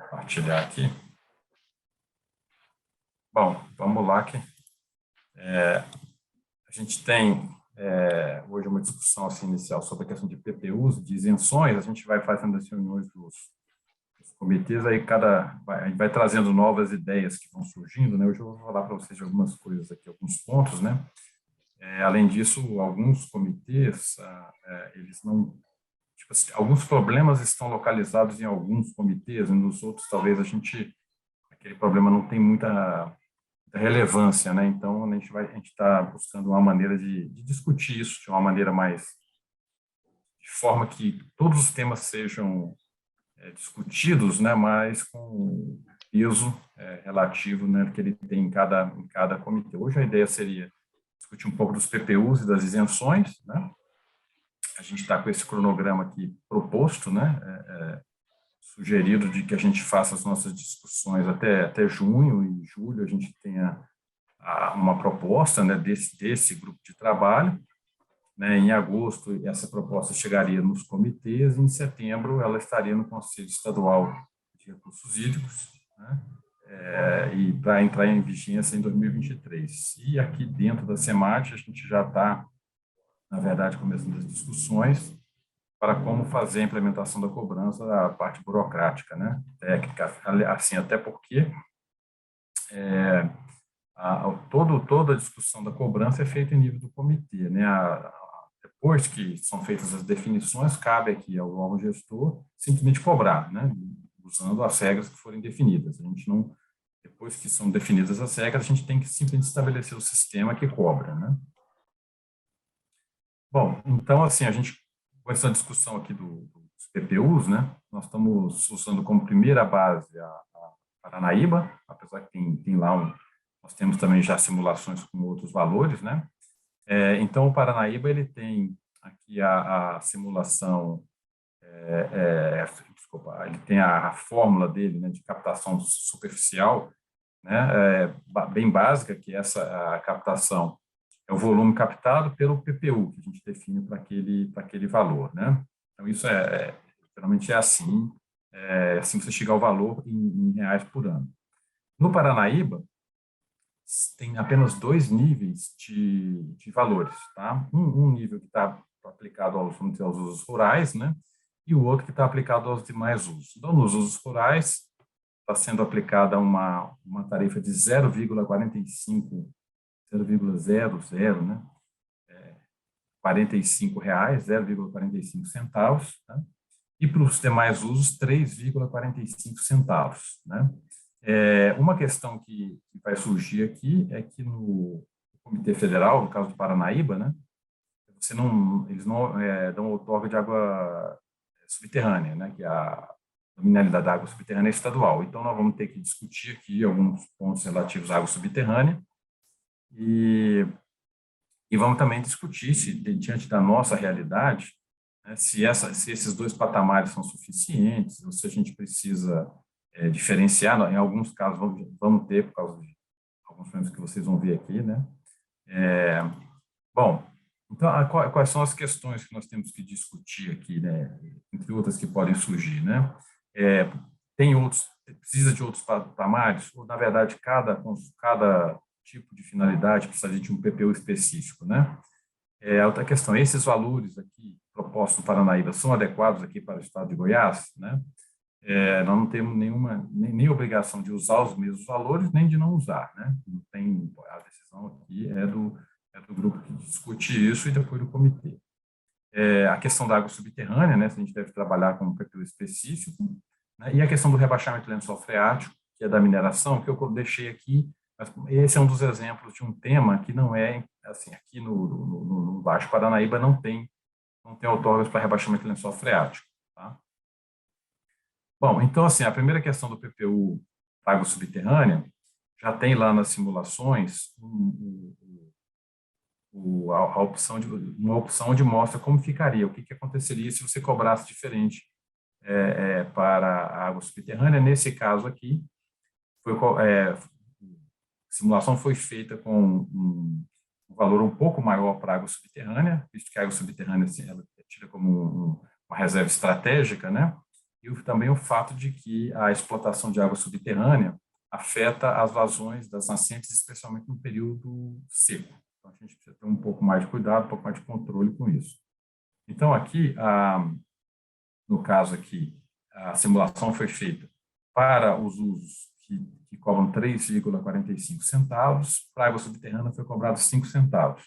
Compartilhar aqui. Bom, vamos lá que a gente tem hoje uma discussão assim, inicial sobre a questão de PTUs, de isenções. A gente vai fazendo as reuniões dos comitês, aí a gente vai trazendo novas ideias que vão surgindo, né? Hoje eu vou falar para vocês de algumas coisas aqui, alguns pontos, né? Além disso, alguns comitês, eles não... Tipo assim, alguns problemas estão localizados em alguns comitês, e nos outros talvez aquele problema não tem muita relevância, né? Então a gente está buscando uma maneira de discutir isso de uma maneira mais de forma que todos os temas sejam discutidos, né? Mas com o peso relativo, né? Que ele tem em cada comitê. Hoje a ideia seria discutir um pouco dos PPUs e das isenções, né? A gente está com esse cronograma aqui proposto, né? Sugerido de que a gente faça as nossas discussões até junho e julho, a gente tenha uma proposta, né, desse grupo de trabalho, né. Em agosto, essa proposta chegaria nos comitês, e em setembro ela estaria no Conselho Estadual de Recursos Hídricos, né, e para entrar em vigência em 2023. E aqui dentro da SEMAT, a gente já está, na verdade, começando as discussões para como fazer a implementação da cobrança, a parte burocrática, né, técnica, assim, até porque toda a discussão da cobrança é feita em nível do comitê, né? Depois que são feitas as definições, cabe aqui ao órgão gestor simplesmente cobrar, né? Usando as regras que forem definidas. A gente não, depois que são definidas as regras, a gente tem que simplesmente estabelecer o sistema que cobra, né? Bom, então, assim, a gente, com essa discussão aqui dos PPUs, né? Nós estamos usando como primeira base a Paranaíba, apesar que tem lá nós temos também já simulações com outros valores, né? Então, o Paranaíba, ele tem aqui a simulação, desculpa, ele tem a fórmula dele, né, de captação superficial, né, bem básica, que a captação é o volume captado pelo PPU, que a gente define para aquele valor, né? Então, isso geralmente é assim você chega ao valor em reais por ano. No Paranaíba, tem apenas dois níveis de valores, tá? Um nível que está aplicado aos usos rurais, né? E o outro que está aplicado aos demais usos. Então, nos usos rurais, está sendo aplicada uma tarifa de 0,45, 0,00, né? R$ 45, 0,45 centavos, tá? E para os demais usos, 3,45 centavos, né? Uma questão que vai surgir aqui é que no Comitê Federal, no caso do Paranaíba, né, eles não dão outorga de água subterrânea, né, que a nominalidade da água subterrânea é estadual. Então, nós vamos ter que discutir aqui alguns pontos relativos à água subterrânea e vamos também discutir se, diante da nossa realidade, né, se esses dois patamares são suficientes, ou se a gente precisa diferenciar. Em alguns casos vamos ter, por causa de alguns problemas que vocês vão ver aqui, né? Bom, então, quais são as questões que nós temos que discutir aqui, né? Entre outras que podem surgir, né? Precisa de outros patamares, ou, na verdade, cada tipo de finalidade precisa de um PPU específico, né? Outra questão, esses valores aqui propostos no Paranaíba são adequados aqui para o estado de Goiás, né? Nós não temos nem obrigação de usar os mesmos valores, nem de não usar, né? Não tem, a decisão aqui é do grupo que discute isso e depois do comitê. A questão da água subterrânea, né? Se a gente deve trabalhar com um PPU específico, né? E a questão do rebaixamento de lençol freático, que é da mineração, que eu deixei aqui, mas esse é um dos exemplos de um tema que não é, assim, aqui no Baixo Paranaíba não tem outorgas para rebaixamento de lençol freático, tá? Bom, então, assim, a primeira questão do PPU água subterrânea, já tem lá nas simulações uma opção onde mostra como ficaria, o que aconteceria se você cobrasse diferente para a água subterrânea. Nesse caso aqui, a simulação foi feita com um valor um pouco maior para a água subterrânea, visto que a água subterrânea, assim, ela é tida como uma reserva estratégica, né? e também o fato de que a explotação de água subterrânea afeta as vazões das nascentes, especialmente no período seco. Então, a gente precisa ter um pouco mais de cuidado, um pouco mais de controle com isso. Então, aqui, no caso aqui, a simulação foi feita para os usos que cobram 3,45 centavos, para a água subterrânea foi cobrado 5 centavos.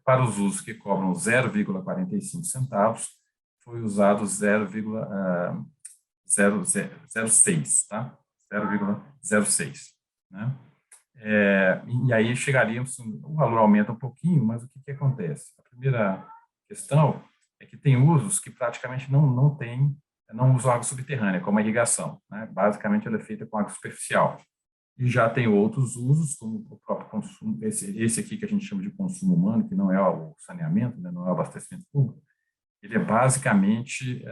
Para os usos que cobram 0,45 centavos, foi usado 0,006, tá? 0,06, né? E aí chegaríamos, o valor aumenta um pouquinho, mas o que acontece? A primeira questão é que tem usos que praticamente não usam água subterrânea, como a irrigação, né? Basicamente ela é feita com água superficial. E já tem outros usos, como o próprio consumo, esse aqui que a gente chama de consumo humano, que não é o saneamento, né? Não é o abastecimento público, ele é basicamente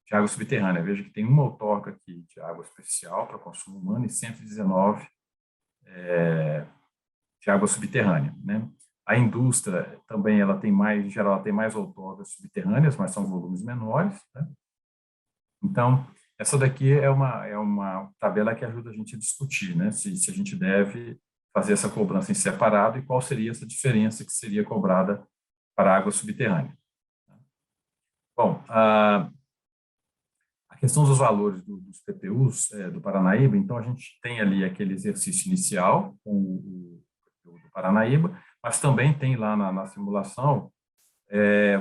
de água subterrânea. Veja que tem uma outorga aqui de água superficial para consumo humano e 119 de água subterrânea, né? A indústria também ela tem mais, em geral, ela tem mais outorgas subterrâneas, mas são volumes menores, né? Então, essa daqui é uma tabela que ajuda a gente a discutir, né? Se a gente deve fazer essa cobrança em separado e qual seria essa diferença que seria cobrada para a água subterrânea. Bom, a questão dos valores dos PPUs do Paranaíba, então a gente tem ali aquele exercício inicial com o PPU do Paranaíba, mas também tem lá na simulação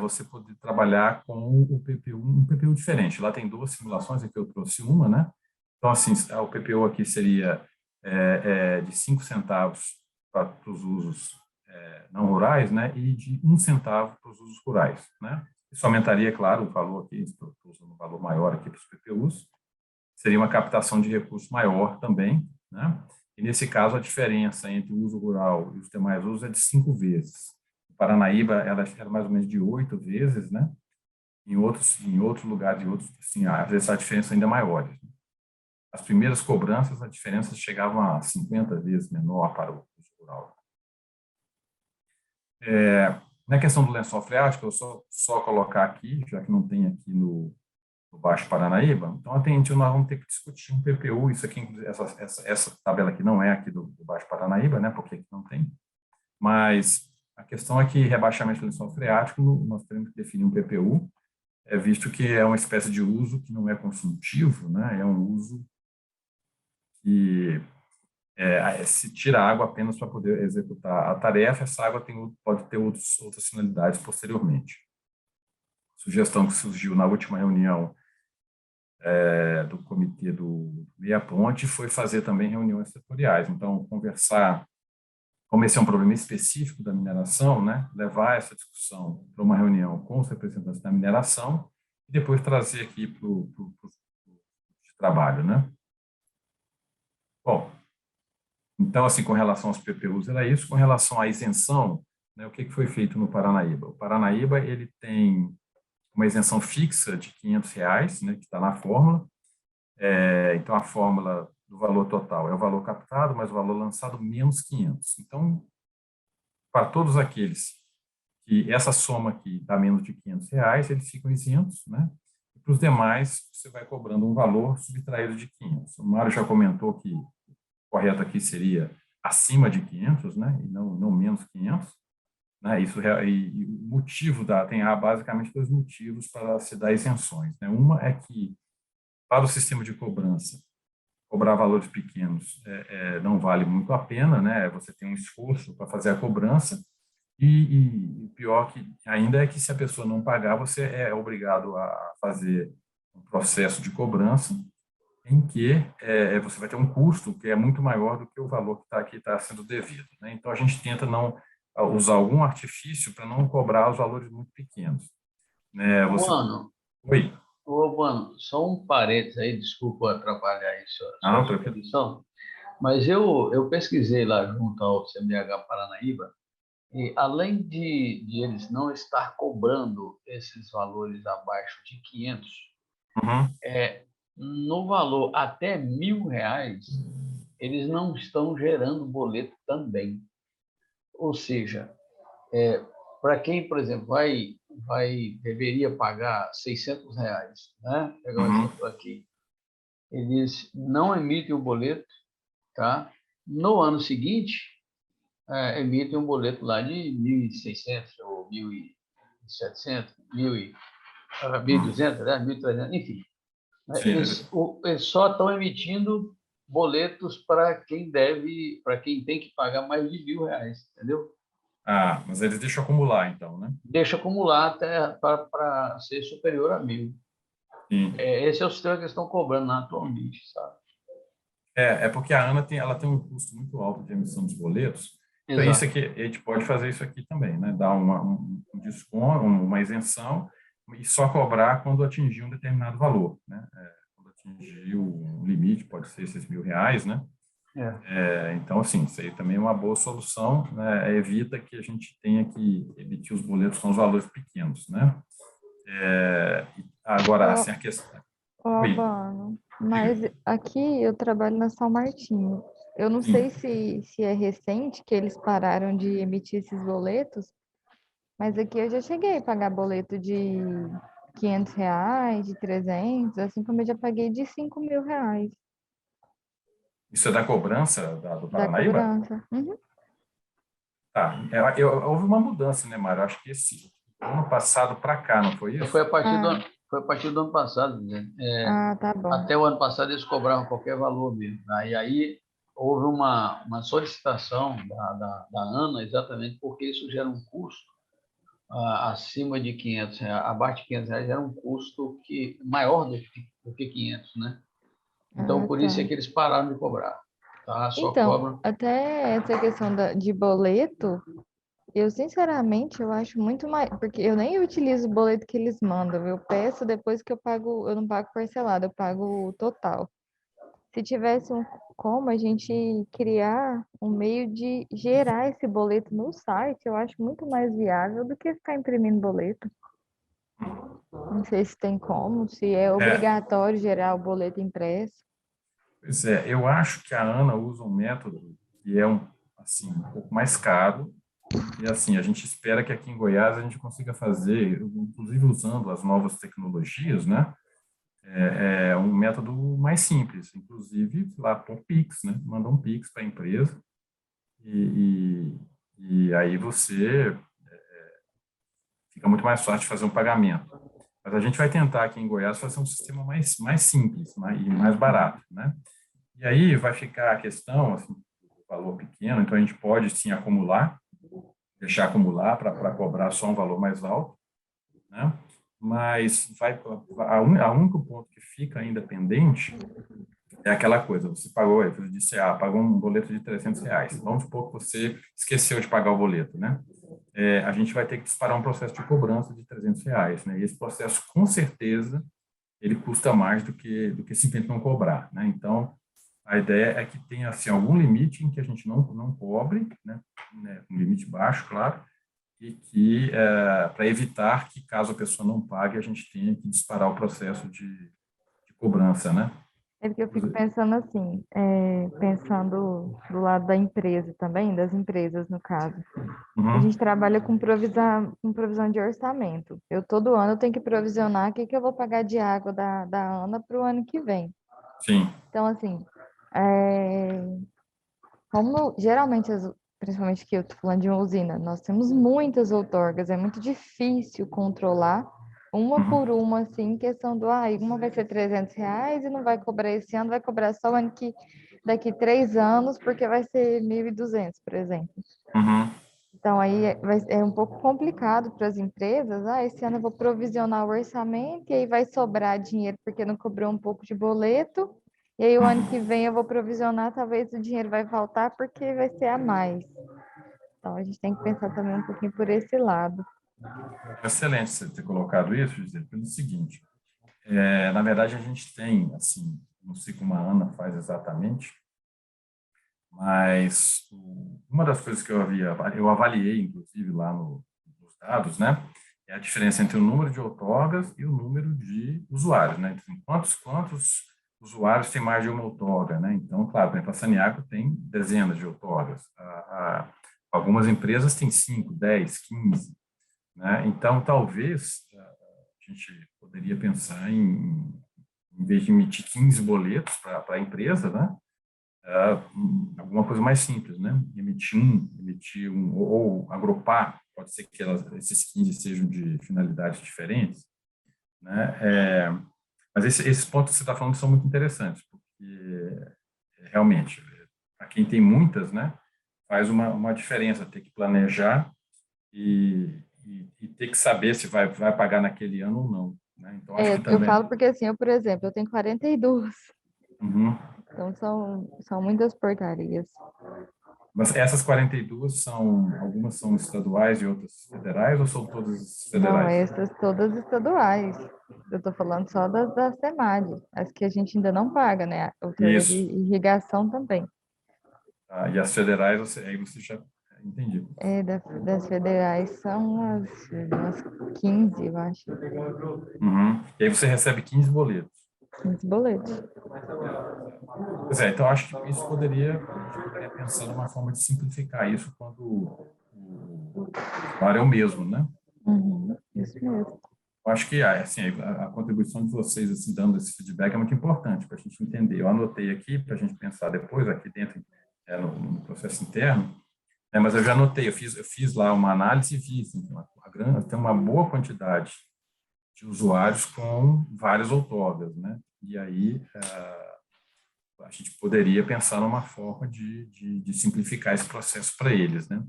você poder trabalhar com o PPU, um PPU diferente. Lá tem duas simulações, aqui eu trouxe uma, né? Então, assim, o PPU aqui seria de 5 centavos para os usos não rurais, né? E de 1 centavo para os usos rurais, né? Isso aumentaria, claro, o valor aqui, estou usando um valor maior aqui para os PPUs, seria uma captação de recursos maior também, né? E nesse caso, a diferença entre o uso rural e os demais usos é de 5 vezes. No Paranaíba, ela era mais ou menos de 8 vezes, né? Em outros lugares, assim, às vezes a diferença ainda é maior. As primeiras cobranças, a diferença chegava a 50 vezes menor para o uso rural. Na questão do lençol freático, eu só colocar aqui, já que não tem aqui no Baixo Paranaíba, então nós vamos ter que discutir um PPU, isso aqui, essa tabela aqui não é aqui do Baixo Paranaíba, né, porque aqui não tem, mas a questão é que rebaixamento do lençol freático, nós temos que definir um PPU, visto que é uma espécie de uso que não é consultivo, né, é um uso que se tira água apenas para poder executar a tarefa, essa água pode ter outras finalidades posteriormente. Sugestão que surgiu na última reunião do comitê do Meia Ponte foi fazer também reuniões setoriais. Então, conversar, como esse é um problema específico da mineração, né, levar essa discussão para uma reunião com os representantes da mineração e depois trazer aqui para o trabalho, né? Bom, então, assim, com relação aos PPUs era isso. Com relação à isenção, né, o que foi feito no Paranaíba? O Paranaíba, ele tem uma isenção fixa de R$ 500, né, que está na fórmula. Então, a fórmula do valor total é o valor captado, mas o valor lançado menos 500. Então, para todos aqueles que essa soma aqui dá menos de R$ 500, eles ficam isentos, né? E para os demais, você vai cobrando um valor subtraído de 500. O Mário já comentou que o correto aqui seria acima de 500, né? E não menos 500. Né? E o motivo tem basicamente dois motivos para se dar isenções, né? Uma é que, para o sistema de cobrança, cobrar valores pequenos não vale muito a pena, né? Você tem um esforço para fazer a cobrança e pior que ainda é que se a pessoa não pagar, você é obrigado a fazer um processo de cobrança em que você vai ter um custo que é muito maior do que o valor que está sendo devido, né? Então, a gente tenta não usar algum artifício para não cobrar os valores muito pequenos, né? Mano, Oi? Mano, só um parênteses aí, desculpa atrapalhar aí sua Ah, tranquilo. exposição, mas eu pesquisei lá junto ao CMH Paranaíba, e além de eles não estar cobrando esses valores abaixo de 500, Uhum. no valor até R$ 1.000, eles não estão gerando boleto também. Ou seja, para quem, por exemplo, vai deveria pagar R$ 600, né? Vou pegar um Uhum. exemplo aqui. Eles não emitem o boleto, tá? No ano seguinte, emitem um boleto lá de 1.600 ou 1.700, 1.200, né? 1.300, enfim. Sim, Eles só estão emitindo boletos para quem deve, para quem tem que pagar mais de R$ 1.000, entendeu? mas eles deixam acumular, então, né? Deixa acumular até para ser superior a 1.000. Sim. Esse é o sistema que eles estão cobrando lá atualmente, sabe? É porque a ANA ela tem um custo muito alto de emissão dos boletos. Então, isso Exato. aqui, a gente pode fazer isso aqui também, né? Dar um desconto, uma isenção, e só cobrar quando atingir um determinado valor, né? Quando atingir um limite, pode ser esses R$ 1.000, né? É. Então, assim, isso aí também é uma boa solução, né? Evita que a gente tenha que emitir os boletos com os valores pequenos, né? Agora, Ô, assim, a questão... ô, Oi, Albano, mas diga. aqui eu trabalho na São Martinho. Eu não sei Sim. se é recente que eles pararam de emitir esses boletos, mas aqui eu já cheguei a pagar boleto de R$ 500, de 300, assim como eu já paguei de R$ 5.000 Isso é da cobrança do da Paranaíba? cobrança. Uhum. Tá. Houve uma mudança, né, Mário? Acho que esse ano passado para cá, não foi Foi isso? a partir do, Ah, ano- foi a partir do ano passado, né? tá bom. Até o ano passado eles cobravam qualquer valor mesmo, né? E aí houve uma solicitação da ANA, exatamente porque isso gera um custo acima de R$ 500, abaixo de R$ 500 gera um custo maior do que 500, né? Então, Ah, por isso é tá. que eles pararam de cobrar, tá? Só Então, cobram. até essa questão de boleto, eu sinceramente eu acho muito mais, porque eu nem utilizo o boleto que eles mandam, eu peço depois que eu pago, eu não pago parcelado, eu pago o total. Se tivesse como a gente criar um meio de gerar esse boleto no site, eu acho muito mais viável do que ficar imprimindo boleto. Não sei se tem como, se é É, obrigatório gerar o boleto impresso. pois é, eu acho que a Ana usa um método que é assim, um pouco mais caro, e assim, a gente espera que aqui em Goiás a gente consiga fazer, inclusive usando as novas tecnologias, né? É um método mais simples, inclusive lá por Pix, né? Manda um Pix para a empresa e, e aí você fica muito mais fácil de fazer um pagamento. Mas a gente vai tentar aqui em Goiás fazer um sistema mais simples e mais barato, né? E aí vai ficar a questão, assim, do valor pequeno, então a gente pode sim acumular, deixar acumular para cobrar só um valor mais alto, né? Mas a único ponto que fica ainda pendente é aquela coisa, você pagou, você disse, pagou um boleto de R$ 300. Vamos supor que você esqueceu de pagar o boleto, né? A gente vai ter que disparar um processo de cobrança de R$ 300, né? E esse processo, com certeza, ele custa mais do que simplesmente não cobrar, né? Então, a ideia é que tenha assim, algum limite em que a gente não cobre, né? Um limite baixo, claro, e que, para evitar que, caso a pessoa não pague, a gente tenha que disparar o processo de cobrança, né? É porque eu fico pensando assim, pensando do lado da empresa também, das empresas no caso. A gente Uhum, trabalha com provisão de orçamento. Eu todo ano eu tenho que provisionar o que eu vou pagar de água da Ana para o ano que vem. sim. Então, assim, é, como geralmente, principalmente que eu estou falando de uma usina, nós temos muitas outorgas, é muito difícil controlar uma Uhum, por uma, assim, questão do, uma vai ser R$ 300 e não vai cobrar esse ano, vai cobrar só o ano que, daqui 3 anos, porque vai ser 1.200, por exemplo. uhum. Então, aí é um pouco complicado para as empresas. Esse ano eu vou provisionar o orçamento e aí vai sobrar dinheiro porque não cobrou um pouco de boleto. E aí, o ano que vem eu vou provisionar, talvez o dinheiro vai faltar porque vai ser a mais. Então, a gente tem que pensar também um pouquinho por esse lado. Excelente você ter colocado isso, Gisele, pelo seguinte, na verdade a gente tem, assim, não sei como a Ana faz exatamente, mas uma das coisas que eu avaliei, inclusive, lá nos dados, né, é a diferença entre o número de outorgas e o número de usuários, né? Então, quantos usuários tem mais de uma outorga, né? Então, claro, por exemplo, a Saniago tem dezenas de outorgas. Algumas empresas têm 5, 10, 15. né? Então, talvez a gente poderia pensar em vez de emitir 15 boletos para a empresa, né? Alguma coisa mais simples, né? Emitir um, ou agrupar, pode ser que esses 15 sejam de finalidades diferentes, né? Mas esses pontos que você está falando são muito interessantes, porque realmente, para quem tem muitas, né, faz uma diferença ter que planejar e ter que saber se vai pagar naquele ano ou não, né? Então, acho que Eu também... falo porque, assim, eu, por exemplo, eu tenho 42, Uhum. então são muitas portarias. Mas essas 42 algumas são estaduais e outras federais, ou são todas Não, federais? essas todas estaduais. Eu estou falando só da SEMAD, as que a gente ainda não paga, né? O teor de Isso. irrigação também. Tá? E as federais, aí você já entendi. Das federais são umas 15, eu acho. Uhum. E aí você recebe 15 boletos. 15 boletos. Pois é, então acho que a gente poderia pensar numa forma de simplificar isso quando o usuário é o mesmo, né? Uhum, isso mesmo. Eu acho que assim, a contribuição de vocês assim, dando esse feedback é muito importante para a gente entender. Eu anotei aqui para a gente pensar depois aqui dentro no processo interno, mas eu já anotei, eu fiz lá uma análise e vi assim, tem uma boa quantidade de usuários com várias outorgas, né? E aí a gente poderia pensar numa forma de simplificar esse processo para eles, né?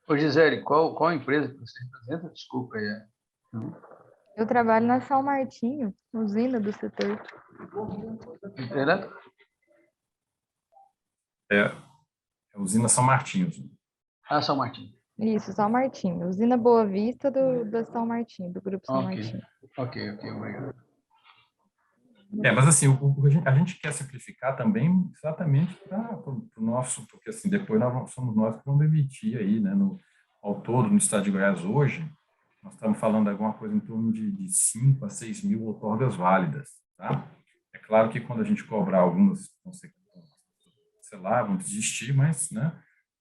Ô, Gisele, qual empresa que você representa? Desculpa aí. Eu trabalho na São Martinho, usina do setor. Empresa? É a usina São Martinhos. Ah, São Martinho. Isso, São Martinho. Usina Boa Vista da São Martinho, do Grupo São Ok, Martinho. ok, obrigado. Mas assim, a gente quer simplificar também exatamente para o nosso, porque assim, depois somos nós que vamos emitir aí, né, ao todo, no estado de Goiás hoje, nós estamos falando de alguma coisa em torno de 5 a 6 mil outorgas válidas, tá? É claro que quando a gente cobrar algumas, sei lá, vão desistir, mas, né,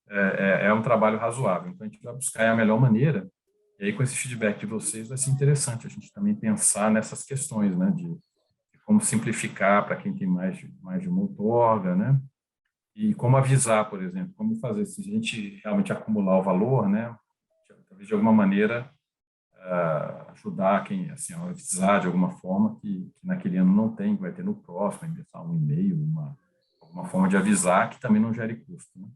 é um trabalho razoável. Então, a gente vai buscar a melhor maneira, e aí com esse feedback de vocês vai ser interessante a gente também pensar nessas questões, né, de como simplificar para quem tem mais de uma outorga, né? E como avisar, por exemplo, como fazer se a gente realmente acumular o valor, né? Talvez de alguma maneira ajudar quem, assim, a avisar de alguma forma que naquele ano não tem, que vai ter no próximo, enviar um e-mail, alguma forma de avisar que também não gere custo, né?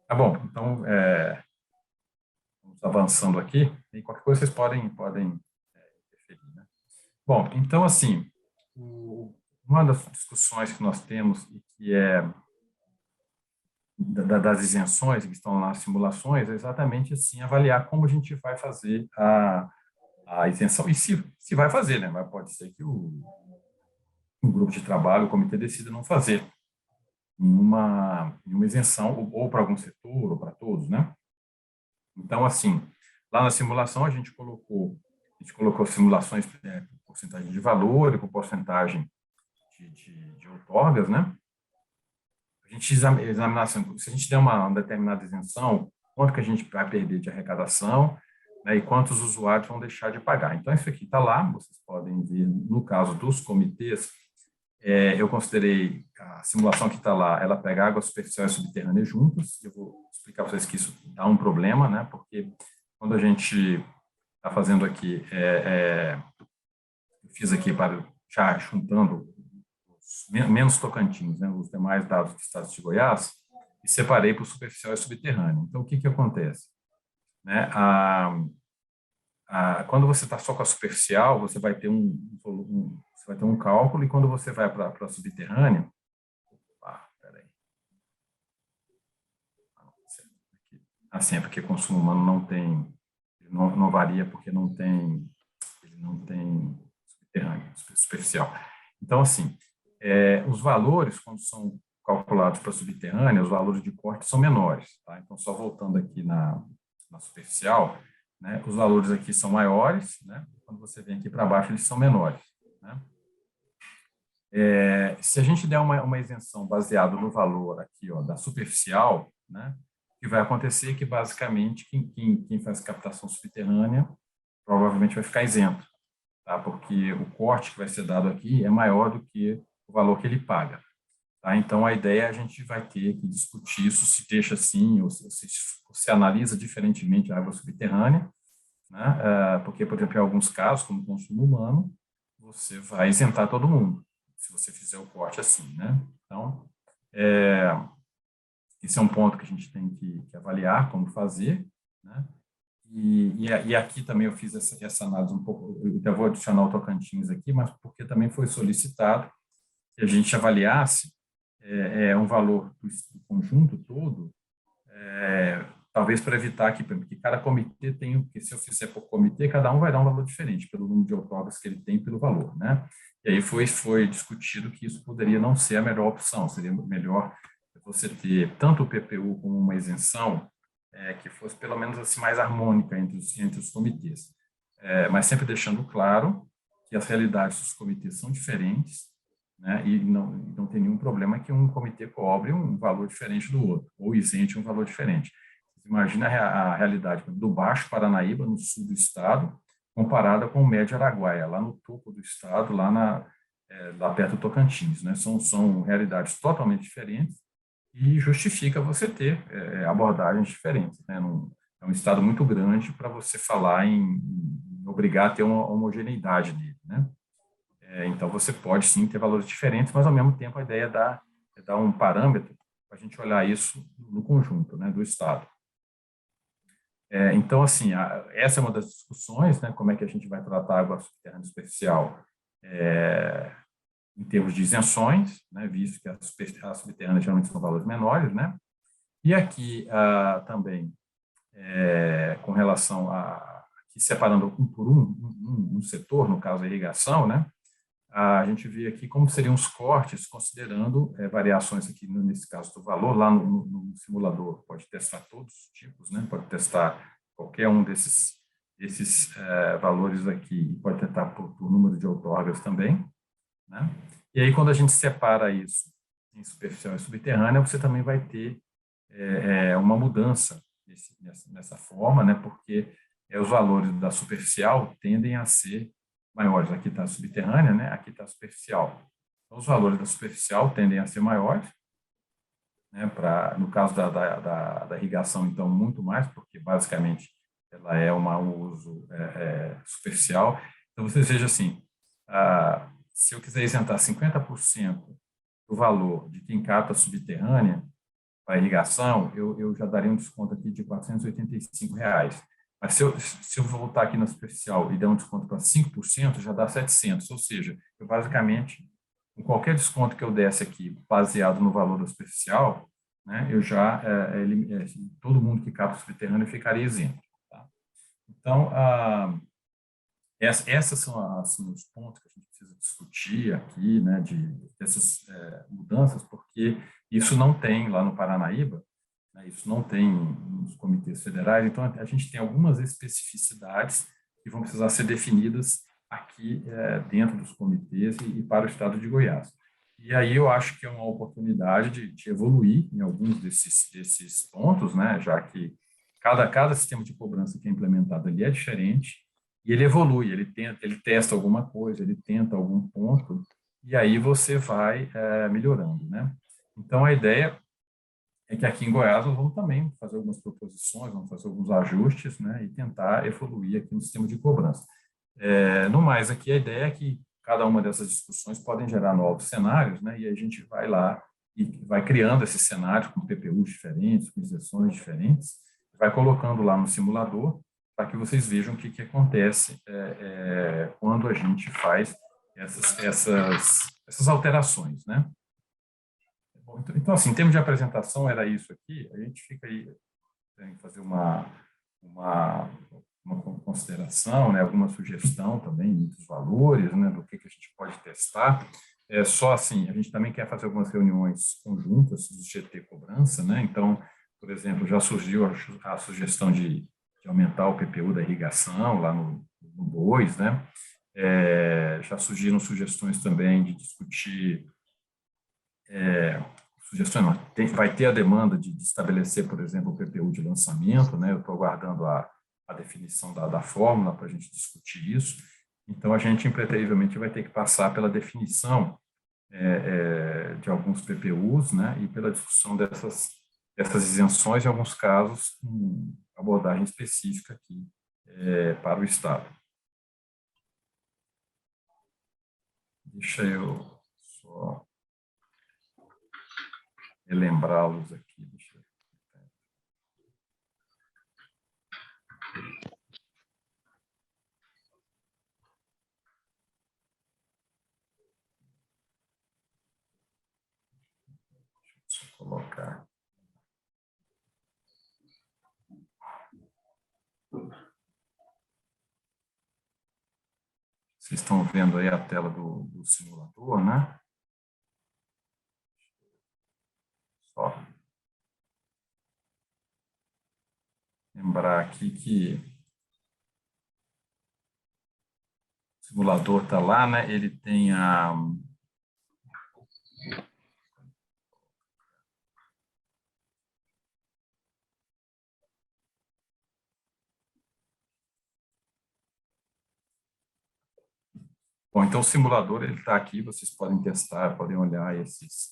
Tá bom, então vamos avançando aqui, e qualquer coisa vocês podem interferir, né? Bom, então assim, uma das discussões que nós temos e que é das isenções que estão nas simulações é exatamente assim, avaliar como a gente vai fazer a isenção e se vai fazer, né? Mas pode ser que o grupo de trabalho, o comitê decida não fazer nenhuma isenção ou para algum setor ou para todos, né? Então, assim, lá na simulação a gente colocou simulações por porcentagem de valor e por porcentagem de outorgas, né? A gente examinar assim, se a gente der uma determinada isenção, quanto que a gente vai perder de arrecadação, né, e quantos usuários vão deixar de pagar. Então, isso aqui está lá, vocês podem ver, no caso dos comitês, eu considerei a simulação que está lá, ela pega água superficial e subterrânea juntas. Eu vou explicar para vocês que isso dá um problema, né, porque quando a gente está fazendo aqui, eu fiz aqui já juntando menos Tocantins, né, os demais dados do estado de Goiás, e separei por superficial e subterrâneo. Então, o que acontece? Né, quando você está só com a superficial, você vai ter você vai ter um cálculo, e quando você vai para a subterrânea, peraí. Assim, é porque consumo humano não varia porque ele não tem subterrâneo, superficial. Então, assim, os valores, quando são calculados para subterrânea, os valores de corte são menores, tá? Então, só voltando aqui na superficial, né, os valores aqui são maiores, né? Quando você vem aqui para baixo, eles são menores, né? Se a gente der uma isenção baseada no valor aqui, ó, da superficial, né, O que vai acontecer é que, basicamente, quem faz captação subterrânea provavelmente vai ficar isento, tá? Porque o corte que vai ser dado aqui é maior do que o valor que ele paga. Tá? Então, a ideia é a gente vai ter que discutir isso, se deixa assim, ou se analisa diferentemente a água subterrânea, né? Porque, por exemplo, em alguns casos, como consumo humano, você vai isentar todo mundo, se você fizer o corte assim, né? Então, esse é um ponto que a gente tem que avaliar como fazer, né? E aqui também eu fiz essa análise um pouco, eu até vou adicionar o Tocantins aqui, mas porque também foi solicitado que a gente avaliasse um valor do conjunto todo, talvez para evitar que cada comitê tem, porque se eu fizer por comitê, cada um vai dar um valor diferente, pelo número de autógrafos que ele tem, pelo valor, né? E aí foi discutido que isso poderia não ser a melhor opção, seria melhor você ter tanto o PPU como uma isenção que fosse pelo menos assim mais harmônica entre os comitês. Mas sempre deixando claro que as realidades dos comitês são diferentes, né, e não tem nenhum problema que um comitê cobre um valor diferente do outro, ou isente um valor diferente. Imagina a realidade do Baixo Paranaíba, no sul do estado, comparada com o Médio Araguaia, lá no topo do estado, lá perto do Tocantins, né? São realidades totalmente diferentes e justifica você ter abordagens diferentes, né? É um estado muito grande para você falar em obrigar a ter uma homogeneidade nele, né? Então, você pode sim ter valores diferentes, mas ao mesmo tempo a ideia é dar um parâmetro para a gente olhar isso no conjunto, né, do estado. Então, assim, essa é uma das discussões, né, como é que a gente vai tratar a água subterrânea superficial em termos de isenções, né, visto que a subterrânea geralmente são valores menores, né, e aqui também, com relação aqui separando por um setor, no caso a irrigação, né, a gente vê aqui como seriam os cortes, considerando variações aqui, nesse caso do valor, lá no simulador, pode testar todos os tipos, né? Pode testar qualquer um desses valores aqui, pode testar por número de outorgas também, né? E aí, quando a gente separa isso em superficial e subterrânea, você também vai ter uma mudança nessa forma, né? Porque os valores da superficial tendem a ser maiores. Aqui está a subterrânea, né? Aqui está a superficial. Então, os valores da superficial tendem a ser maiores, né? No caso da irrigação, então, muito mais, porque basicamente ela é um uso superficial. Então, você veja assim, se eu quiser isentar 50% do valor de quem capta subterrânea para irrigação, eu já daria um desconto aqui de R$ 485. Mas se eu voltar aqui na superficial e der um desconto para 5%, já dá 700. Ou seja, eu basicamente, com qualquer desconto que eu desse aqui, baseado no valor da superficial, né, eu já, todo mundo que capta subterrâneo ficaria isento. Tá? Então, essas são assim, os pontos que a gente precisa discutir aqui, né, dessas mudanças, porque isso não tem lá no Paranaíba, né, isso não tem nos comitês federais, então a gente tem algumas especificidades que vão precisar ser definidas aqui dentro dos comitês e para o estado de Goiás. E aí eu acho que é uma oportunidade de evoluir em alguns desses pontos, né, já que cada sistema de cobrança que é implementado ali é diferente, e ele evolui, ele testa alguma coisa, ele tenta algum ponto, e aí você vai melhorando, né? Então, a ideia é que aqui em Goiás nós vamos também fazer algumas proposições, vamos fazer alguns ajustes, né, e tentar evoluir aqui no sistema de cobrança. No mais, aqui a ideia é que cada uma dessas discussões podem gerar novos cenários, né, e a gente vai lá e vai criando esses cenários com PPUs diferentes, com isenções diferentes, vai colocando lá no simulador, para que vocês vejam o que acontece quando a gente faz essas alterações, né? Então, assim, em termos de apresentação, era isso aqui. A gente fica aí, tem que fazer uma consideração, né, alguma sugestão também dos valores, né, do que a gente pode testar. Só assim, a gente também quer fazer algumas reuniões conjuntas do GT Cobrança, né? Então, por exemplo, já surgiu a sugestão de aumentar o PPU da irrigação lá no BOIS, né? Já surgiram sugestões também de discutir sugestões, não, vai ter a demanda de estabelecer, por exemplo, o PPU de lançamento, né? Eu estou aguardando a definição da fórmula para a gente discutir isso. Então, a gente, impreterivelmente, vai ter que passar pela definição de alguns PPUs, né? E pela discussão dessas isenções, em alguns casos, com abordagem específica aqui para o Estado. Deixa eu só relembrá-los aqui. Deixa eu... Deixa eu colocar. Vocês estão vendo aí a tela do simulador, né? Só lembrar aqui que o simulador está lá, né? Ele tem a... Bom, então o simulador ele está aqui, vocês podem testar, podem olhar esses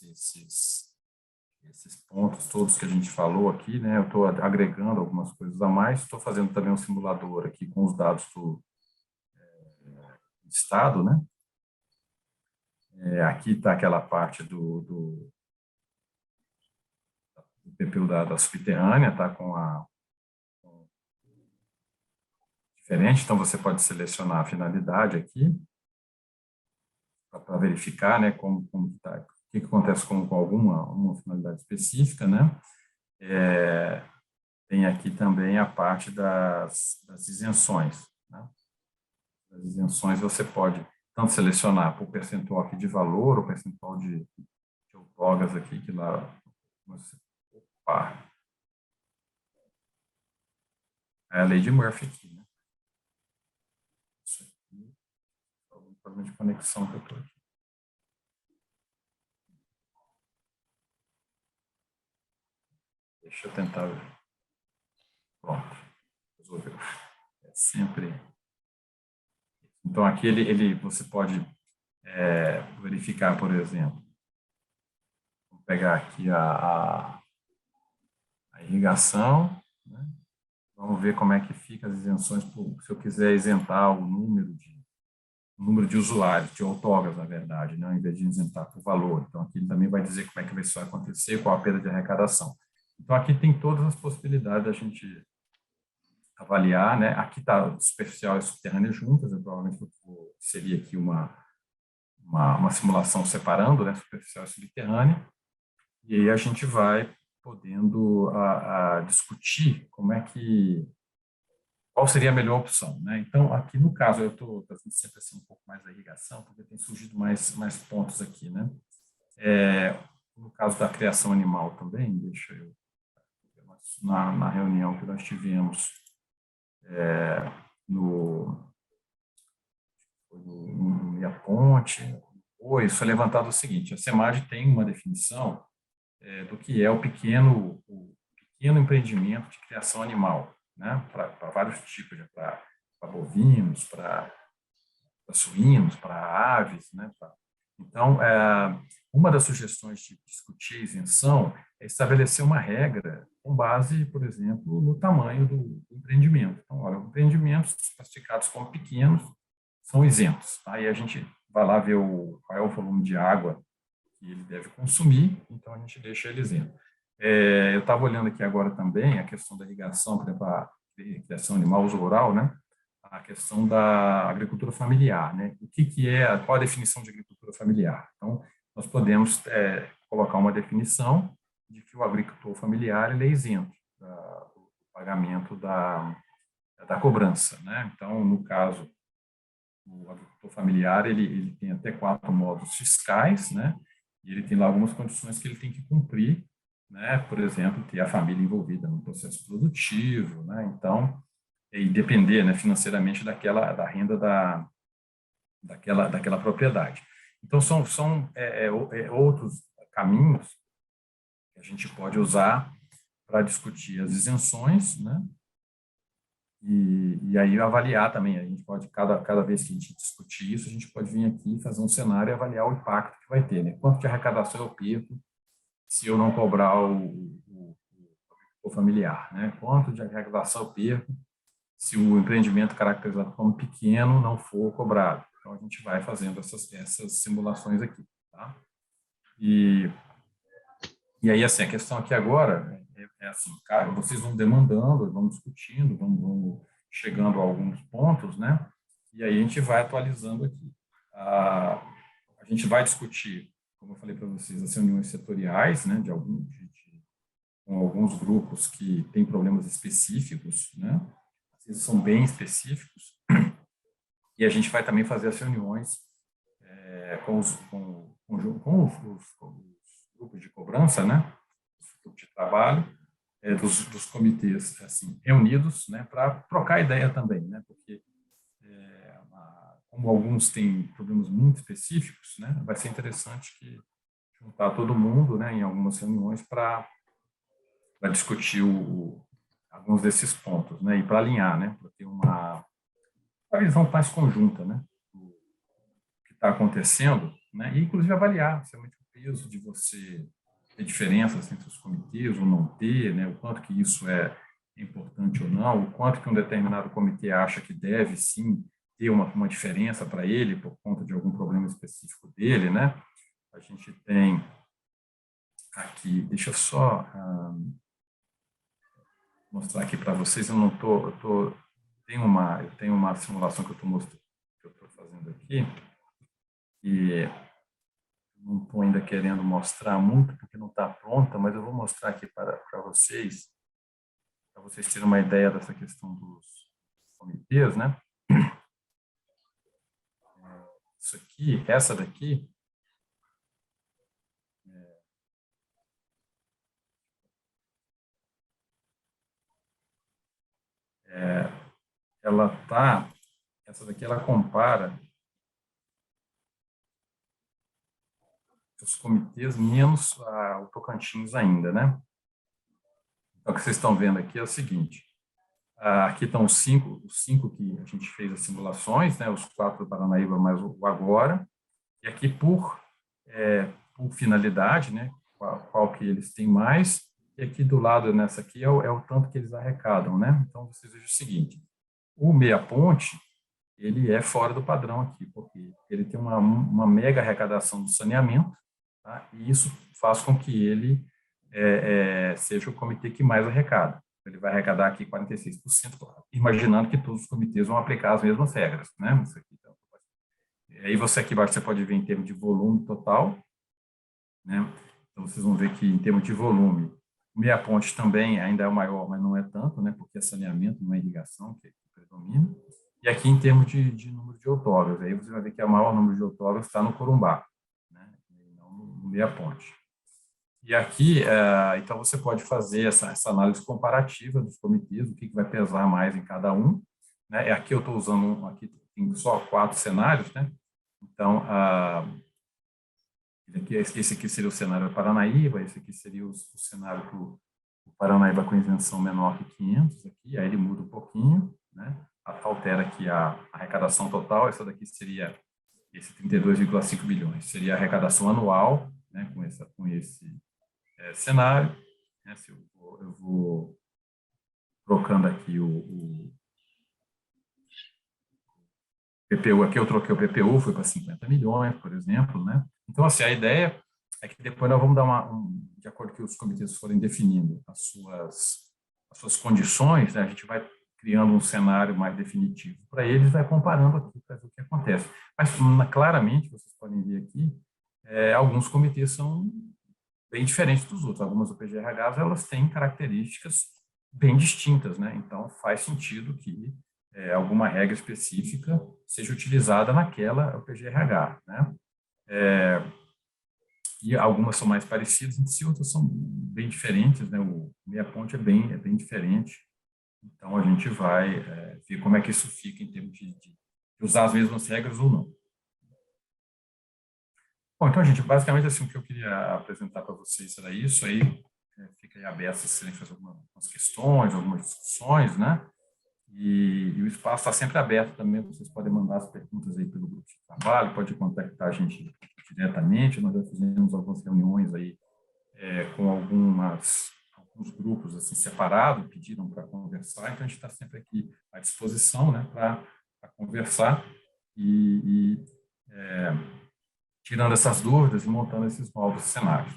pontos todos que a gente falou aqui, né? Eu estou agregando algumas coisas a mais, estou fazendo também um simulador aqui com os dados do Estado, né? Aqui está aquela parte do PPU da subterrânea, tá diferente, então você pode selecionar a finalidade aqui, para verificar, né, como tá, o que acontece com uma finalidade específica, né? Tem aqui também a parte das isenções, né? As isenções você pode tanto selecionar por percentual aqui de valor, ou percentual de outorgas aqui, que lá você... Opa! É a lei de Murphy aqui, né? Isso aqui, algum problema de conexão que eu estou aqui. Deixa eu tentar ver. Pronto, resolveu. É sempre... Então, aqui você pode verificar, por exemplo, vou pegar aqui a irrigação, né? Vamos ver como é que fica as isenções, se eu quiser isentar o número de usuários, de outorgas, na verdade, né, ao invés de isentar por valor. Então, aqui ele também vai dizer como é que isso vai acontecer, qual a perda de arrecadação. Então, aqui tem todas as possibilidades da gente avaliar, né? Aqui está superficial e subterrânea juntas, eu provavelmente vou inserir aqui uma simulação separando, né, superficial e subterrânea, e aí a gente vai podendo discutir qual seria a melhor opção, né? Então, aqui no caso, eu estou trazendo sempre assim, um pouco mais da irrigação, porque tem surgido mais pontos aqui, né? No caso da criação animal também, deixa eu... Na reunião que nós tivemos no Ponte, isso foi levantado o seguinte: a SEMAGE tem uma definição do que é o pequeno empreendimento de criação animal, né, para vários tipos, para bovinos, para suínos, para aves, né. Então, uma das sugestões de discutir a isenção é estabelecer uma regra com base, por exemplo, no tamanho do empreendimento. Então, olha, empreendimentos classificados como pequenos são isentos. Aí a gente vai lá ver qual é o volume de água que ele deve consumir, então a gente deixa ele isento. Eu estava olhando aqui agora também a questão da irrigação, por exemplo, a criação animal, uso rural, né? A questão da agricultura familiar, né? Qual a definição de agricultura familiar? Então, nós podemos colocar uma definição de que o agricultor familiar ele é isento do pagamento da cobrança, né? Então, no caso, o agricultor familiar ele tem até 4 módulos fiscais, né? E ele tem lá algumas condições que ele tem que cumprir, né? Por exemplo, ter a família envolvida no processo produtivo, né? Então, e depender, né, financeiramente da renda daquela propriedade. Então, são outros caminhos gente pode usar para discutir as isenções, né? E aí avaliar também, a gente pode, cada vez que a gente discutir isso, a gente pode vir aqui fazer um cenário e avaliar o impacto que vai ter, né? Quanto de arrecadação eu perco se eu não cobrar o familiar, né? Quanto de arrecadação eu perco se o empreendimento caracterizado como pequeno não for cobrado. Então, a gente vai fazendo essas simulações aqui, tá? E aí, assim, a questão aqui agora é assim, cara, vocês vão demandando, vão discutindo, vão chegando a alguns pontos, né? E aí a gente vai atualizando aqui. A gente vai discutir, como eu falei para vocês, as reuniões setoriais, né? Com alguns grupos que têm problemas específicos, né? Às vezes são bem específicos. E a gente vai também fazer as reuniões com os grupos de cobrança, né? Os grupos de trabalho, dos comitês assim, reunidos, né? Para trocar ideia também, né? Porque, como alguns têm problemas muito específicos, né? Vai ser interessante juntar todo mundo, né? Em algumas reuniões para discutir alguns desses pontos, né? E para alinhar, né? Para ter uma visão mais conjunta, né? Do que está acontecendo, né? E inclusive avaliar realmente o peso de você ter diferenças entre os comitês ou não ter, né? O quanto que isso é importante ou não, o quanto que um determinado comitê acha que deve sim ter uma diferença para ele por conta de algum problema específico dele, né? A gente tem aqui, deixa eu só mostrar aqui para vocês. Eu tenho uma simulação que eu estou fazendo aqui e não estou ainda querendo mostrar muito porque não está pronta, mas eu vou mostrar aqui para vocês terem uma ideia dessa questão dos comitês, né? Isso aqui, essa daqui essa daqui ela compara os comitês menos o Tocantins ainda, né? Então, o que vocês estão vendo aqui é o seguinte: aqui estão os cinco que a gente fez as simulações, né? Os 4 do Paranaíba mais o agora, e aqui por finalidade, né? Qual que eles têm mais, e aqui do lado nessa aqui é o tanto que eles arrecadam, né? Então, vocês vejam o seguinte: o Meia Ponte, ele é fora do padrão aqui, porque ele tem uma mega arrecadação do saneamento, tá? E isso faz com que ele seja o comitê que mais arrecada. Ele vai arrecadar aqui 46%, imaginando que todos os comitês vão aplicar as mesmas regras, né? Isso aqui, então, aí aqui embaixo você pode ver em termos de volume total, né? Então vocês vão ver que em termos de volume, o Meia Ponte também ainda é o maior, mas não é tanto, né? Porque é saneamento, não é irrigação que predomina. E aqui em termos de número de autógrafos, aí você vai ver que o maior número de autógrafos está no Corumbá, né? E não no Meia Ponte. E aqui, então, você pode fazer essa análise comparativa dos comitês, o que vai pesar mais em cada um, né? E aqui eu estou usando, aqui tem só 4 cenários, né? Então, esse aqui seria o cenário do Paranaíba, esse aqui seria o cenário do Paranaíba com isenção menor que 500, aqui, aí ele muda um pouquinho, né? Altera aqui a arrecadação total, essa daqui seria esse 32,5 bilhões, seria a arrecadação anual, né? Com esse cenário, né? Se eu vou trocando aqui o PPU, aqui eu troquei o PPU, foi para 50 milhões, por exemplo, né? Então, assim, a ideia é que depois nós vamos dar de acordo com que os comitês forem definindo as suas condições, né? A gente vai criando um cenário mais definitivo para eles, vai comparando aqui para ver o que acontece. Mas, claramente, vocês podem ver aqui, alguns comitês são bem diferentes dos outros. Algumas OPGRHs, elas têm características bem distintas, né? Então, faz sentido que alguma regra específica seja utilizada naquela OPGRH, né? E algumas são mais parecidas entre si, outras são bem diferentes, né? O Meia Ponte é bem diferente. Então, a gente vai ver como é que isso fica em termos de usar as mesmas regras ou não. Bom, então, gente, basicamente, assim, o que eu queria apresentar para vocês era isso aí. fica aí aberto se vocês fazer algumas questões, algumas discussões, né? E o espaço está sempre aberto também, vocês podem mandar as perguntas aí pelo grupo de trabalho, pode contactar a gente diretamente, nós já fizemos algumas reuniões aí com alguns grupos assim separados, pediram para conversar, então a gente está sempre aqui à disposição, né, para conversar e tirando essas dúvidas e montando esses novos cenários.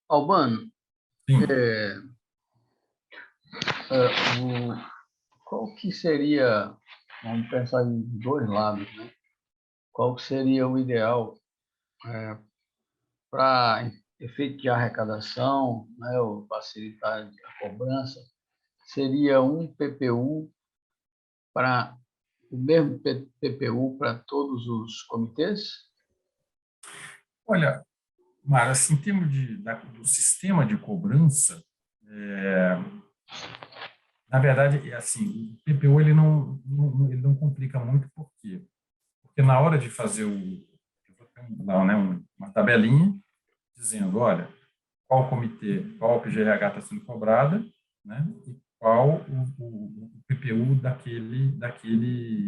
Albano, Sim. Qual que seria, vamos pensar em dois lados, né? Qual que seria o ideal para efeito de arrecadação, né, ou facilitar a cobrança? Seria um PPU para o mesmo PPU para todos os comitês? Olha, Mara, assim, em termos do sistema de cobrança, na verdade, assim, o PPU ele não complica muito, por quê? Porque na hora de fazer eu vou ter lá, né, uma tabelinha dizendo, olha, qual comitê, qual PGRH está sendo cobrada, né, e qual o PPU